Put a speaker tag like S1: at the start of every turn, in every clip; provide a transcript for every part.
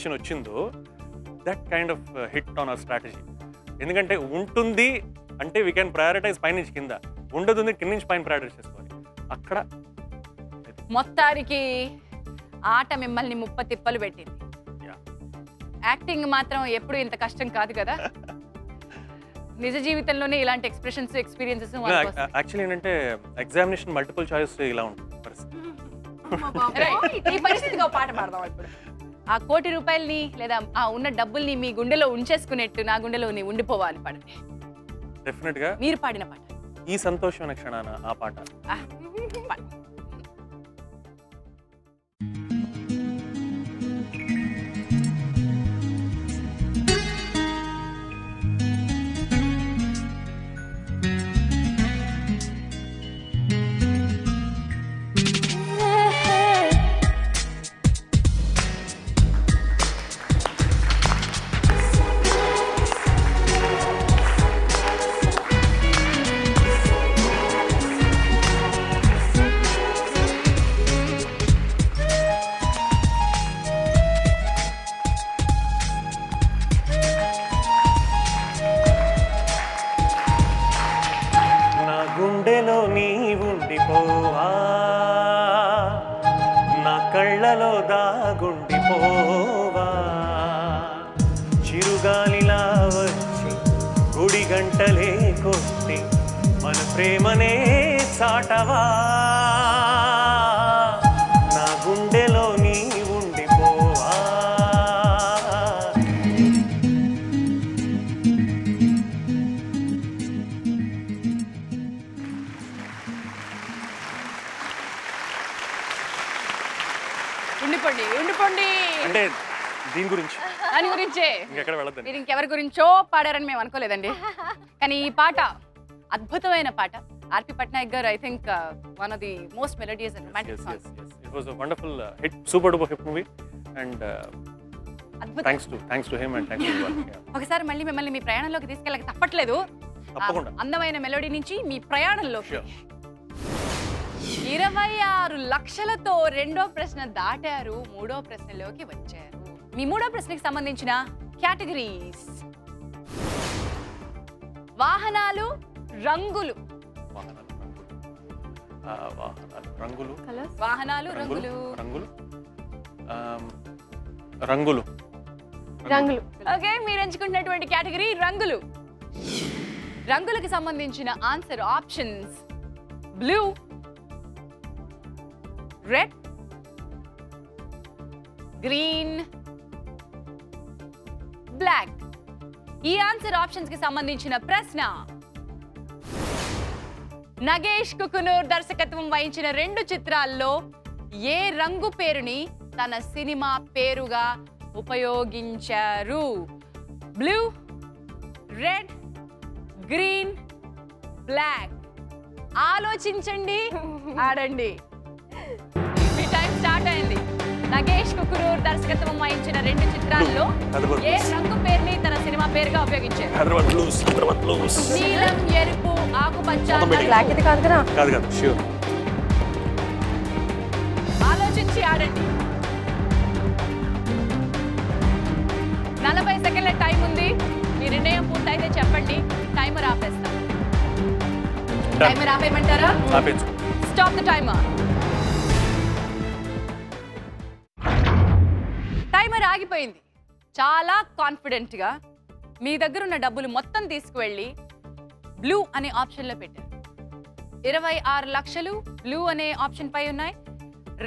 S1: Question వచ్చిందో that kind of hit on hour strategy. ఎందుకంటే ఉంటుంది అంటే వీ కెన్ ప్రయారిటైజ్ పైనుంచి కింద, ఉండదు కింద నుంచి పైన ప్రయారిటైజ్ చేసుకోవాలి. అక్కడ
S2: మొత్తానికి ఆట మిమ్మల్ని ముప్పతిప్పలు పెట్టింది. యాక్టింగ్ మాత్రం ఎప్పుడు ఇంత కష్టం కాదు కదా. నిజ జీవితంలోనే ఇలాంటి ఎక్స్ప్రెషన్స్ ఎక్స్పీరియన్సెస్
S1: యాక్చువల్లీ ఏంటంటే ఎగ్జామినేషన్ మల్టిపుల్ చాయిస్ ఇలా ఉంటుంది పరిస్థితి.
S2: ఈ పరిస్థితికి ఒక పాట పాడదాం ఇప్పుడు. ఆ ₹1,00,00,000ని లేదా ఆ ఉన్న డబ్బుల్ని మీ గుండెలో ఉంచేసుకునేట్టు నా గుండెలో ఉండిపోవాలి పాడండి.
S1: డెఫినెట్ గా
S2: మీరు పాడిన పాట
S1: ఈ సంతోషమైన క్షణాన ఆ పాట. గుండెలో నీ ఉండిపోవా, నా కళ్ళలో దాగుండిపోవా, చిరుగాలిలా వచ్చి గుడి గంటలే కొట్టి మన ప్రేమనే చాటవా, నా గుండెలో నీ ఉండిపోవా.
S2: ఉండిపోండి
S1: అంటే దీని గురించి
S2: దాని గురించే
S1: ఇంకెక్కడ వెళ్ళదు.
S2: మీరు ఇంకెవరి గురించో పాడారని మేము అనుకోలేదండి. కానీ ఈ పాట అద్భుతమైన పాట. ఆర్పి పట్నాయక్ గారు I think one of the most melodious and romantic songs.
S1: It was a wonderful hit, super duper hit movie and thanks to him and thanks to you all.
S2: ఒకసారి మళ్ళీ మిమ్మల్ని మీ ప్రయాణంలోకి తీసుకెళ్ళక తప్పట్లేదు.
S1: తప్పకుండా
S2: అందమైన మెలోడీ నుంచి మీ ప్రయాణంలోకి 26 లక్షలతో రెండో ప్రశ్న దాటారు, మూడో ప్రశ్నలోకి వచ్చారు. మీ మూడో ప్రశ్నకి సంబంధించిన కేటగిరీస్ వాహనాలు, రంగులు. ఓకే, మీరు ఎంచుకున్నటువంటి కేటగిరీ రంగులు. రంగులకు సంబంధించిన answer options blue, red, green, black. ఈ ఆన్సర్ ఆప్షన్స్ కి సంబంధించిన ప్రశ్న నగేష్ కుకునూర్ దర్శకత్వం వహించిన 2 చిత్రాల్లో ఏ రంగు పేరుని తన సినిమా పేరుగా ఉపయోగించారు? Blue, red, green, black. ఆలోచించండి, ఆడండి. మీ టైం స్టార్ట్ అయింది. నగేష్ కుకునూర్ దర్శకత్వం వహించిన 2 చిత్రాల్లో ఏ రంగు పేరుని తన సినిమా పేరుగా ఉపయోగించారు? నీలం, ఎరుపు, ఆకుపచ్చ. ఆలోచించి ఆడండి. 40 సెకండ్ల టైం ఉంది. మీ నిర్ణయం పూర్తయితే చెప్పండి, టైమర్ ఆపేస్తాం. టైమర్ ఆపేయమంటారా? Stop the timer. టైమర్ ఆగిపోయింది. చాలా కాన్ఫిడెంట్గా మీ దగ్గర ఉన్న డబ్బులు మొత్తం తీసుకువెళ్ళి బ్లూ అనే ఆప్షన్లో పెట్టారు. 26 లక్షలు బ్లూ అనే ఆప్షన్ పై ఉన్నాయి.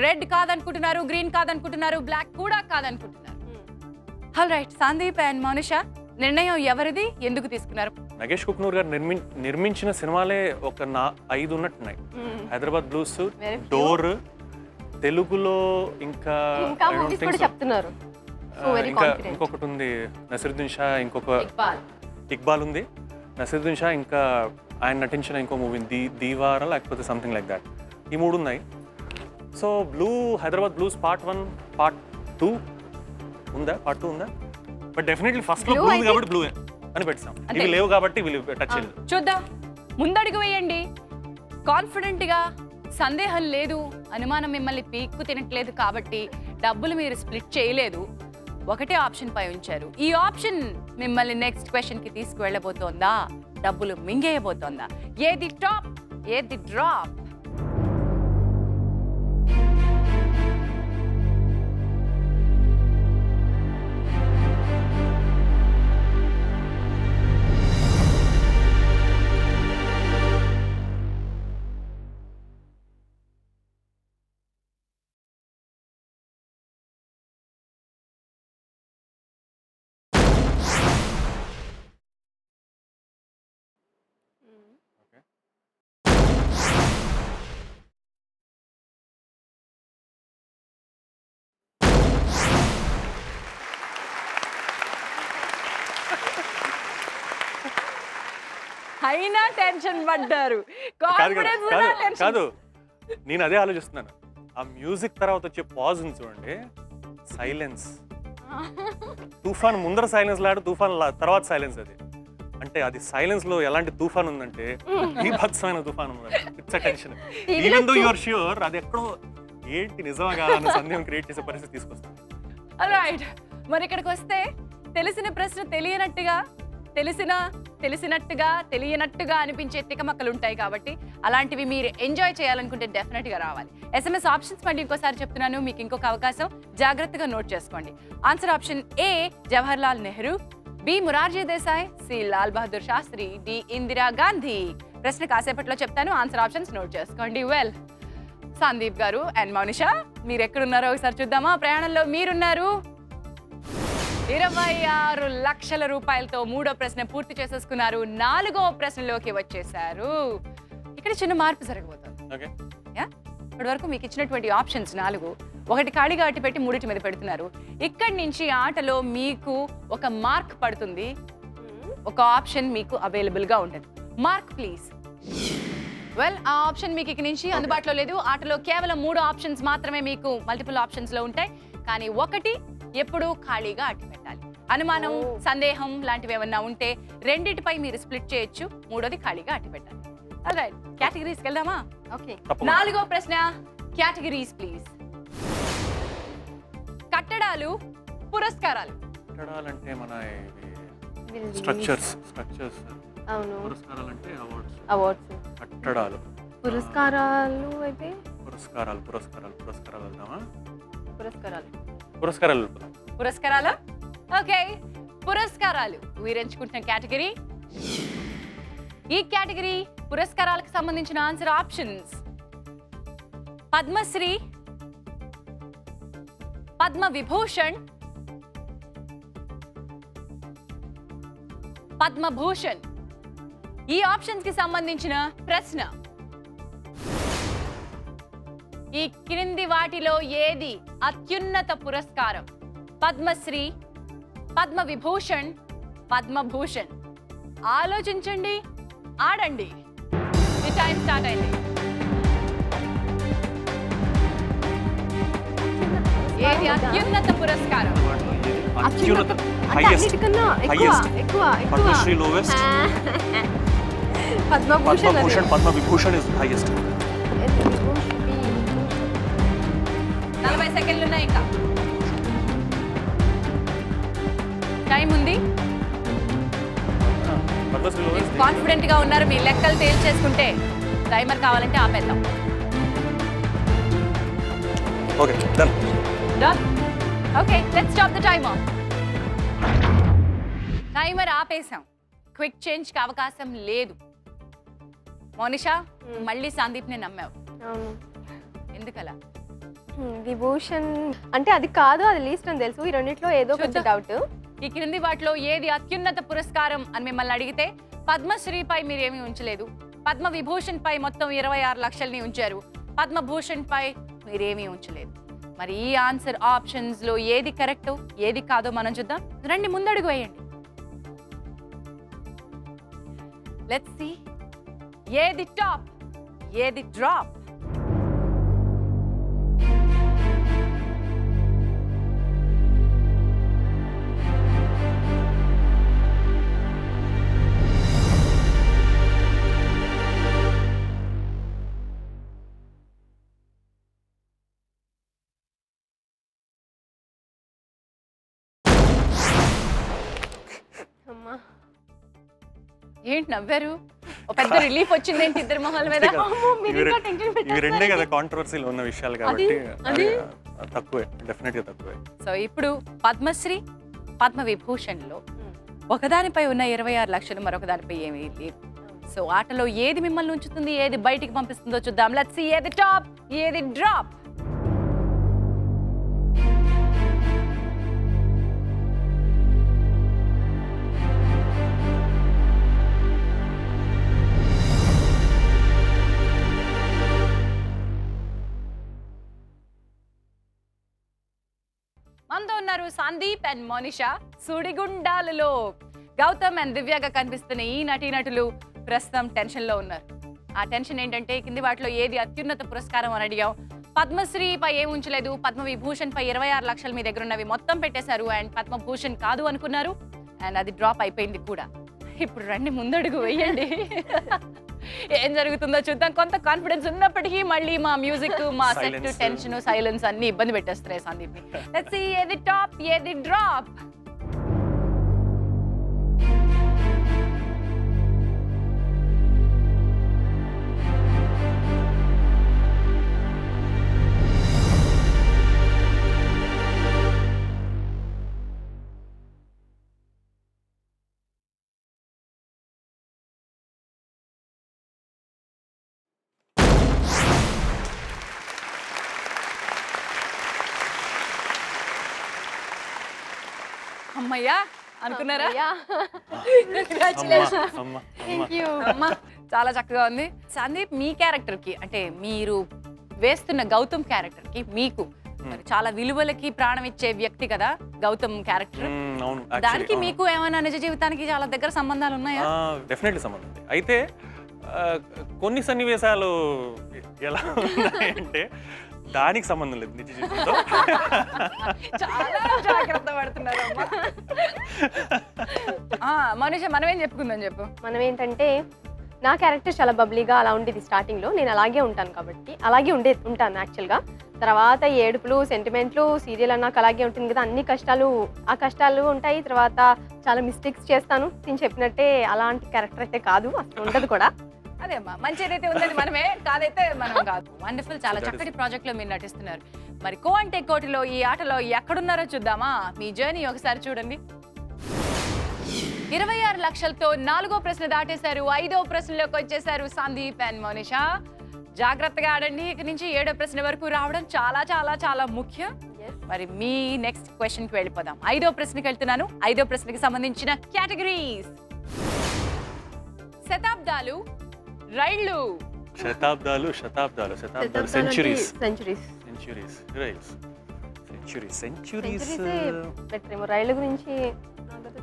S2: రెడ్ కాదనుకుంటున్నారు, గ్రీన్ కాదనుకుంటున్నారు, బ్లాక్ కూడా కాదనుకుంటున్నారు. All right, Sandeep and Mounisha, నిర్ణయం ఎవరిది, ఎందుకు తీసుకున్నారు?
S1: నగేష్ కుకునూర్ గారు నిర్మించిన సినిమాలే ఒక 5 ఉన్నట్టున్నాయి. హైదరాబాద్ బ్లూస్, డోర్, తెలుగులో ఇంకా
S3: చెప్తున్నారు,
S1: ఇంకొకటి ఉంది నసీరుద్దీన్ షా, ఇంకొక ఇక్బాల్ ఉంది, నసీరుద్దీన్ షా, ఇంకా ఆయన నటించిన ఇంకో మూవీ దీవారా లేకపోతే సంథింగ్ లైక్ దాట్. ఈ 3 ఉన్నాయి. So blue, Hyderabad blues part 1, part 2 ఉందా? పార్ట్ 2 ఉందా? బట్ డెఫినెట్లీ ఫస్ట్ లో బ్లూ ఉంది కాబట్టి బ్లూ అని పెట్టాం. ఇవి లేవు కాబట్టి టచ్ చేయలేదు.
S2: చూద్దాం, ముందడుగు వేయండి. కాన్ఫిడెంట్ గా, సందేహం లేదు, అనుమానం మిమ్మల్ని పీక్కు తినట్లేదు కాబట్టి డబ్బులు మీరు స్ప్లిట్ చేయలేదు. ఒకటే ఆప్షన్ పై ఉంచారు. ఈ ఆప్షన్ మిమ్మల్ని నెక్స్ట్ క్వశ్చన్ కి తీసుకువెళ్ళబోతోందా, డబ్బులు మింగేయబోతోందా? ఏది టాప్, ఏది డ్రాప్? అయినా టెన్షన్ పడ్డారు. కాన్ఫిడెన్స్ ఉన్నా టెన్షన్.
S1: కాదు, నేను అదే ఆలోచిస్తున్నాను. ఆ మ్యూజిక్ తర్వాత వచ్చే పాజ్ ఉంది చూడండి, సైలెన్స్. తుఫాన్ ముందర సైలెన్స్ లాడు, తుఫాన్ తర్వాత సైలెన్స్. అది అంటే అది సైలెన్స్ లో ఎలాంటి తుఫాన్ ఉందంటే బీభత్సమైన తుఫాన్ ఉంది. It's tension. Even though you are sure అది ఎక్కడో ఏంటి నిజమా కాదా అన్న సందేహం క్రియేట్ చేసే పరిస్థితి తీసుకొస్తాను.
S2: రైట్, మరి ఇక్కడికి వస్తే తెలిసిన ప్రశ్న తెలియనట్టుగా, తెలిసినట్టుగా తెలియనట్టుగా అనిపించే తికమక్కలు ఉంటాయి. కాబట్టి అలాంటివి మీరు ఎంజాయ్ చేయాలనుకుంటే డెఫినెట్ గా రావాలి. SMS ఆప్షన్స్ మళ్ళీ ఇంకోసారి చెప్తున్నాను, మీకు ఇంకొక అవకాశం, జాగ్రత్తగా నోట్ చేసుకోండి. Answer option A Jawaharlal Nehru, B Morarji Desai, C Lal Bahadur Shastri, D Indira Gandhi. ప్రశ్న కాసేపట్లో చెప్తాను, ఆన్సర్ ఆప్షన్స్ నోట్ చేసుకోండి. వెల్, సందీప్ గారు అండ్ మౌనిషా, మీరు ఎక్కడున్నారో ఒకసారి చూద్దామా? ప్రయాణంలో మీరున్నారు. 26 లక్షల రూపాయలతో మూడో ప్రశ్న పూర్తి చేసేసుకున్నారు. 4వ ప్రశ్నలోకి వచ్చేసారు. ఇక్కడ చిన్న మార్పు జరగబోతుంది. ఇప్పటి వరకు మీకు ఇచ్చినటువంటి ఆప్షన్స్ 4, ఒకటి ఖాళీగా అట్టి పెట్టి మూడిటి మీద పెడుతున్నారు. ఇక్కడి నుంచి ఆటలో మీకు ఒక మార్క్ పడుతుంది, ఒక ఆప్షన్ మీకు అవైలబుల్ గా ఉంటుంది. Mark please. వెల్, ఆ ఆప్షన్ మీకు ఇక్కడి నుంచి అందుబాటులో లేదు. ఆటలో కేవలం 3 ఆప్షన్స్ మాత్రమే మీకు మల్టిపుల్ ఆప్షన్స్ లో ఉంటాయి. కానీ ఒకటి ఎప్పుడు ఖాళీగా అట్టి పెట్టాలి. అనుమానం, సందేహం లాంటివి ఏమన్నా ఉంటే రెండిటిపై మీరు స్ప్లిట్ చేయొచ్చు, మూడోది ఖాళీగా అట్టి పెట్టాలి. ఆల్రైట్, కేటగిరీస్కి వెళ్దామా? ఓకే, 4వ ప్రశ్న, కేటగిరీస్ ప్లీజ్. కట్టడాలు, పురస్కారాలు.
S1: కట్టడాలంటే మన స్ట్రక్చర్స్.
S3: అవును.
S1: పురస్కారాలు అంటే
S3: అవార్డ్స్.
S1: కట్టడాలు.
S3: పురస్కారాలు అయితే
S1: పురస్కారాలు వెళ్దామా?
S3: పురస్కారాలు.
S2: పురస్కారాలు. ఓకే, పురస్కారాలు మీరు ఎంచుకుంటున్న కేటగిరీ. ఈ కేటగిరీ పురస్కారాలకు సంబంధించిన ఆన్సర్ ఆప్షన్స్: పద్మశ్రీ, పద్మ విభూషణ్, పద్మభూషణ్. ఈ ఆప్షన్స్ కి సంబంధించిన ప్రశ్న: ఈ క్రింది వాటిలో ఏది అత్యున్నత పురస్కారం? పద్మశ్రీ, పద్మ విభూషణ్, పద్మభూషణ్. ఆలోచించండి, ఆడండి. ఈ టైం స్టార్ట్ అయింది. ఏది అత్యున్నత పురస్కారం?
S1: Padmashri lowest, Padmabhushan, Padmavibhushan is highest.
S2: 40 సెకండ్లు ఉన్నాయి, ఇంకా టైం ఉంది. కాన్ఫిడెంట్ గా ఉన్నారు, మీ లెక్కలు తేల్చేసుకుంటే టైమర్ కావాలంటే ఆపేద్దాం.
S1: Okay, done.
S2: Okay, let's stop the timer. Timer ఆపేసాం. క్విక్ చేంజ్ కి అవకాశం లేదు. మోనిషా, మళ్ళీ సందీప్ ని నమ్మావు. ఎందుకలా?
S3: విభూషణ్ అంటే అది కాదు, అది లీస్ట్ అని తెలుసు. ఈ రెండిట్లో ఏదో కొంచెం డౌట్.
S2: ఈ క్రింది వాటిలో ఏది అత్యున్నత పురస్కారం అని మిమ్మల్ని అడిగితే పద్మశ్రీపై మీరేమీ ఉంచలేదు, పద్మ విభూషణ్ పై మొత్తం 26 లక్షల్ని ఉంచారు, పద్మభూషణ్ పై మీరేమీ ఉంచలేదు. మరి ఈ ఆన్సర్ ఆప్షన్స్ లో ఏది కరెక్ట్, ఏది కాదో మనం చూద్దాం. రండి, ముందడుగు వేయండి. లెట్స్ సీ ఏది టాప్, ఏది డ్రాప్.
S3: అమ్మా
S2: ఏంటి నవ్వారు? ఒక పెద్ద రిలీఫ్ వచ్చిందేంటి ఇద్దరు మొహాల మీద?
S1: ఇవి రెండే కదా కాంట్రవర్సీలో ఉన్న విషయాలు కాబట్టి తక్కువే, డెఫినెట్గా తక్కువే.
S2: సో ఇప్పుడు పద్మశ్రీ పద్మవిభూషణ్లో ఒకదానిపై ఉన్న 26 లక్షలు, మరొక దానిపై ఏమీ లేవు. సో ఆటలో ఏది మిమ్మల్ని ఉంచుతుంది, ఏది బయటికి పంపిస్తుందో చూద్దాం. లెట్స్ సీ ఏది టాప్, ఏది డ్రాప్. మనతో ఉన్నారు సందీప్ అండ్ మోనిషా. సుడిగుండాలలో గౌతమ్ అండ్ దివ్యగా కనిపిస్తున్న ఈ నటీనటులు ప్రస్తుతం టెన్షన్లో ఉన్నారు. ఆ టెన్షన్ ఏంటంటే కింది వాటిలో ఏది అత్యున్నత పురస్కారం అని అడిగాం. పద్మశ్రీపై ఏం ఉంచలేదు, పద్మవిభూషణ్పై 26 లక్షలు మీ దగ్గర ఉన్నవి మొత్తం పెట్టేశారు. అండ్ పద్మభూషణ్ కాదు అనుకున్నారు, అండ్ అది డ్రాప్ అయిపోయింది కూడా. ఇప్పుడు రండి ముందడుగు వెయ్యండి. ఏం జరుగుతుందో చూద్దాం. కొంత కాన్ఫిడెన్స్ ఉన్నప్పటికీ మళ్ళీ మా మ్యూజిక్, మా సెట్, టెన్షన్, సైలెన్స్ అన్ని ఇబ్బంది పెట్టేస్తున్నాయి సందీప్ ని. లెట్స్ సీ ఏది టాప్, ఏది డ్రాప్. అమ్మయ్యా అనుకున్నారా? అమ్మా చాలా చక్కగా ఉంది. సందీప్, మీ క్యారెక్టర్ కి అంటే మీరు వేస్తున్న గౌతమ్ క్యారెక్టర్ కి మీకు చాలా విలువలకి ప్రాణం ఇచ్చే వ్యక్తి కదా గౌతమ్ క్యారెక్టర్. దానికి మీకు ఏమైనా నిజ జీవితానికి చాలా దగ్గర సంబంధాలు ఉన్నాయా?
S1: డెఫినెట్లీ సంబంధం ఉంది. అయితే కొన్ని సన్నివేశాలు ఎలా ఉన్నాయంటే దానికి సంబంధం లేదు నిజ జీవితంతో.
S2: చాలా జాగ్రత్త పడుతున్నారమ్మా. మనిషి మనమేం చెప్పుకుందాం చెప్పు.
S3: మనం ఏంటంటే నా క్యారెక్టర్ చాలా బబ్లీగా అలా ఉండేది స్టార్టింగ్లో. నేను అలాగే ఉంటాను కాబట్టి అలాగే ఉంటాను యాక్చువల్గా. తర్వాత ఏడుపులు, సెంటిమెంట్లు, సీరియల్ అన్నాక అలాగే ఉంటుంది కదా, అన్ని కష్టాలు ఉంటాయి. తర్వాత చాలా మిస్టేక్స్ చేస్తాను. నేను చెప్పినట్టే అలాంటి క్యారెక్టర్ అయితే కాదు, అసలు ఉండదు కూడా.
S2: అదే అమ్మా, మంచి ఏదైతే ఉందని మనమే, కాదైతే మనం కాదు. వండర్ఫుల్, చాలా చక్కటి ప్రాజెక్ట్ లో మీరు నటిస్తున్నారు. మరి కో అంటే కోటిలో ఈ ఆటలో ఎక్కడున్నారో చూద్దామా? మీ జర్నీ ఒకసారి చూడండి. 26 లక్షలతో 4వ ప్రశ్న దాటేశారు. 5వ ప్రశ్నలోకి వచ్చేసారు సందీప్ అండ్ మోనిషా. జాగ్రత్తగా ఆడండి. ఇక నుంచి 7వ ప్రశ్న వరకు రావడం చాలా చాలా చాలా ముఖ్యం. మరి మీ నెక్స్ట్ క్వశ్చన్ కి వెళ్ళిపోదాం. 5వ ప్రశ్నకి వెళ్తున్నాను. 5వ ప్రశ్నకి సంబంధించిన కేటగిరీస్: శతాబ్దాలు, రైళ్లు.
S1: శతాబ్దాలు సెంచురీస్.
S3: రైళ్ళ గురించి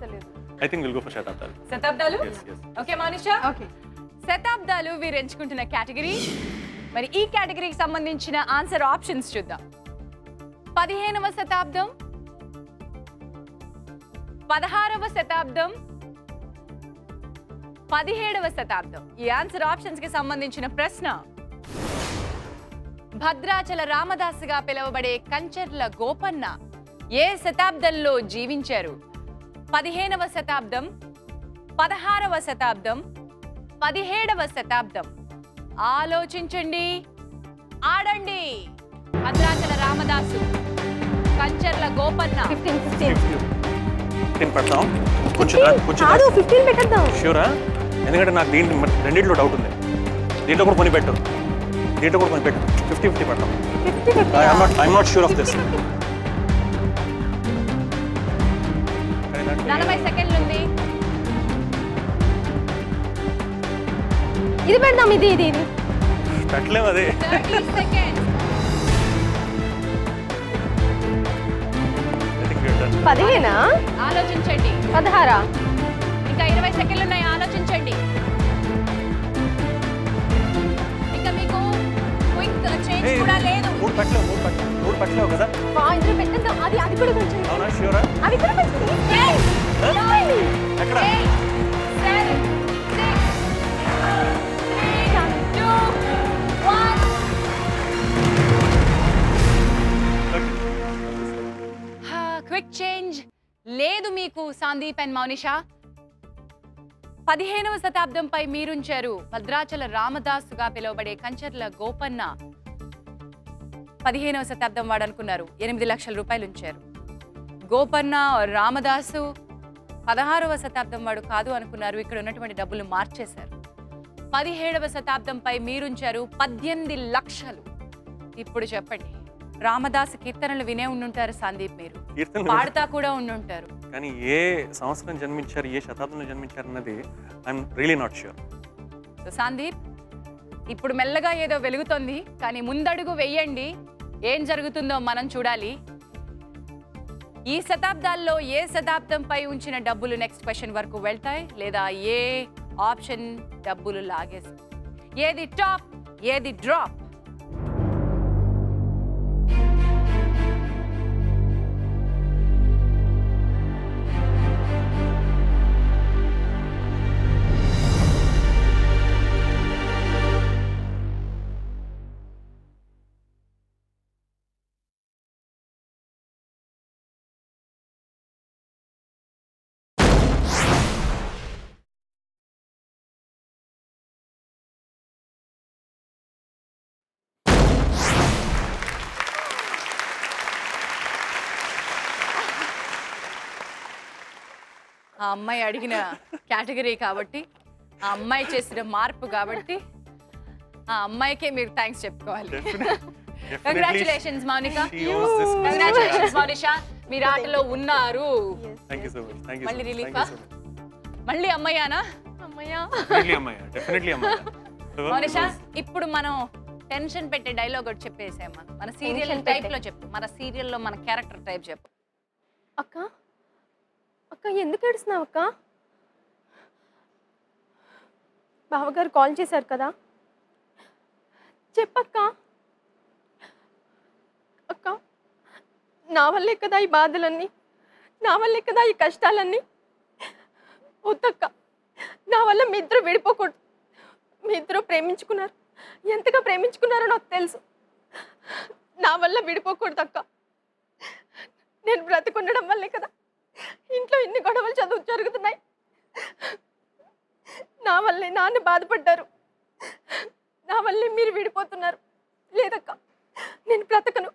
S3: తెలియదు.
S1: I think we'll go for శతాబ్దాలు.
S2: శతాబ్దాలు?
S1: Yes.
S2: ఓకే మోనిషా.
S3: ఓకే,
S2: శతాబ్దాలు వీరు ఎంచుకుంటున్న కేటగిరీ. మరి ఈ కేటగిరీకి సంబంధించిన ఆన్సర్ ఆప్షన్స్ చూద్దాం. 15వ శతాబ్దం, 16వ శతాబ్దం, 17వ శతాబ్దం. ఈ ఆన్సర్ ఆప్షన్స్ కి సంబంధించిన ప్రశ్న: భద్రాచల రామదాసుగా పిలువబడే కంచర్ల గోపన్న ఏ శతాబ్దంలో జీవించారు? 15వ శతాబ్దం, 16వ శతాబ్దం, 17వ శతాబ్దం. ఆలోచించండి, ఆడండి. భద్రాచల రామదాసు, కంచర్ల గోపన్న.
S1: 15 పెడతాం. కొంచెం
S3: 15 పెట్టేద్దాం.
S1: షూరా? ఎందుకంటే నాకు రెండింటిలో డౌట్ ఉంది. దీంట్లో కూడా కొని పెట్టు, 50-50 పెడతాం. I'm not sure of this.
S2: 40 సెకండ్లు ఉంది.
S3: ఇది పెడదాం. ఇది
S1: పెట్టలేము. అదే
S2: 30 సెకండ్స్.
S3: 15
S2: ఆలోచించండి.
S3: 16
S2: ఇంకా 20 సెకండ్లు ఉన్నాయి. ఆలోచించండి. ఇంకా మీకు క్విక్ చేంజ్ కూడా లేదు.
S1: 3 పెట్టలేవు కదా?
S3: ఇందులో పెట్టేద్దాం. అది కూడా కొంచెం.
S1: అవునా? షూరా?
S3: అది కూడా కొంచెం.
S1: ఎక్కడ?
S2: 7, 6, 3, 2, 1. క్విక్ చేంజ్ లేదు మీకు సందీప్ అండ్ మౌనిషా. 15వ శతాబ్దంపై మీరుంచారు. భద్రాచల రామదాసుగా పిలువబడే కంచర్ల గోపన్న 15వ శతాబ్దం వాడు అనుకున్నారు. 8 లక్షల రూపాయలు ఉంచారు. గోపన్న రామదాసు 16వ శతాబ్దం వాడు కాదు అనుకున్నారు. ఇక్కడ ఉన్నటువంటి డబ్బులు మార్చేశారు. 17వ శతాబ్దంపై మీరుంచారు 18 లక్షలు. ఇప్పుడు చెప్పండి, రామదాసు కీర్తనలు వినే ఉండుంటారు సందీప్, మీరు పాడుతా కూడా ఉండుంటారు.
S1: కానీ ఏ సంవత్సరం జన్మించారు, ఏ శతాబ్దంలో జన్మించారు అన్నది I'm really not sure.
S2: Sandeep, ఇప్పుడు మెల్లగా ఏదో వెలుగుతోంది, కానీ ముందడుగు వెయ్యండి. ఏం జరుగుతుందో మనం చూడాలి. ఈ శతాబ్దాల్లో ఏ శతాబ్దంపై ఉంచిన డబ్బులు నెక్స్ట్ క్వశ్చన్ వరకు వెళ్తాయి, లేదా ఏ ఆప్షన్ డబ్బులు లాగేసి, ఏది టాప్ ఏది డ్రాప్? ఆ అమ్మాయి అడిగిన కేటగిరీ కాబట్టి, ఆ అమ్మాయి చేసిన మార్పు కాబట్టి, ఆ అమ్మాయికే మీరు థ్యాంక్స్ చెప్పుకోవాలి. కంగ్రాచులేషన్స్ మౌనిక, కంగ్రాచులేషన్స్ మౌనిషా, మీరు ఆటలో ఉన్నారు. మళ్ళీ రిలీఫా? మళ్ళీ అమ్మాయానా? మౌనిషా, ఇప్పుడు మనం టెన్షన్ పెట్టే డైలాగ్ ఒకటి చెప్పేసామా? మన సీరియల్ టైప్ లో చెప్పు, మన సీరియల్లో మన క్యారెక్టర్ టైప్ చెప్పు.
S3: అక్క అక్క ఎందుకు ఏడుస్తున్నావు అక్క? బావగారు కాల్ చేశారు కదా, చెప్పక్క. అక్క, నా వల్లే కదా ఈ బాధలన్నీ, నా వల్లే కదా ఈ కష్టాలన్నీ. వద్దక్క, నా వల్ల మీ ఇద్దరు విడిపోకూడదు. మీ ఇద్దరు ప్రేమించుకున్నారు, ఎంతగా ప్రేమించుకున్నారో నాకు తెలుసు. నా వల్ల విడిపోకూడదు అక్క. నేను బ్రతికుండడం వల్లే కదా ఇంట్లో ఇన్ని గొడవలు చదువు జరుగుతున్నాయి. నా వల్లే నాన్న బాధపడ్డారు, నా వల్లే మీరు విడిపోతున్నారు. లేదక్క, నేను బ్రతకను,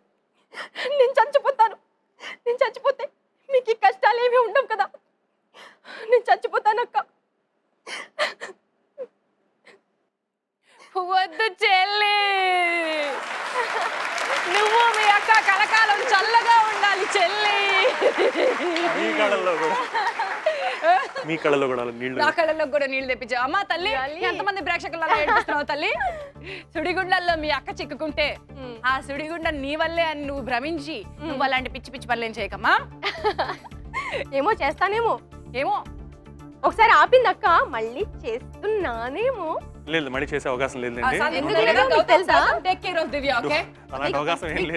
S3: నేను చచ్చిపోతాను. నేను చచ్చిపోతే మీకు ఈ కష్టాలు ఏమీ ఉండవు కదా. నేను చచ్చిపోతానక్క.
S2: వద్దు చెల్లి, నువ్వు మీ అక్క కలకాలం చల్లగా ఉండాలి చెల్లి.
S1: మీ కళ్ళలో కూడా నీళ్ళు,
S2: నా కళ్ళలో కూడా నీళ్లు తెప్పించావు. అమ్మా తల్లి, ఎంతమంది ప్రేక్షకులలో ఏడిపిస్తున్నావు తల్లి? సుడిగుండల్లో మీ అక్క చిక్కుకుంటే ఆ సుడిగుండ నీ వల్లే అని నువ్వు భ్రమించి నువ్వు అలాంటి పిచ్చి పిచ్చి పనులు ఏం చేయకమ్మా.
S3: ఏమో చేస్తానేమో,
S2: ఏమో
S3: ఒకసారి ఆపింది అక్క, మళ్ళీ చేస్తున్నానేమో.
S1: లేదు, మళ్ళీ చేసే అవకాశం లేదు.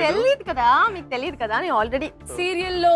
S3: తెలియదు కదా, మీకు తెలియదు కదా, నేను ఆల్రెడీ సీరియల్లో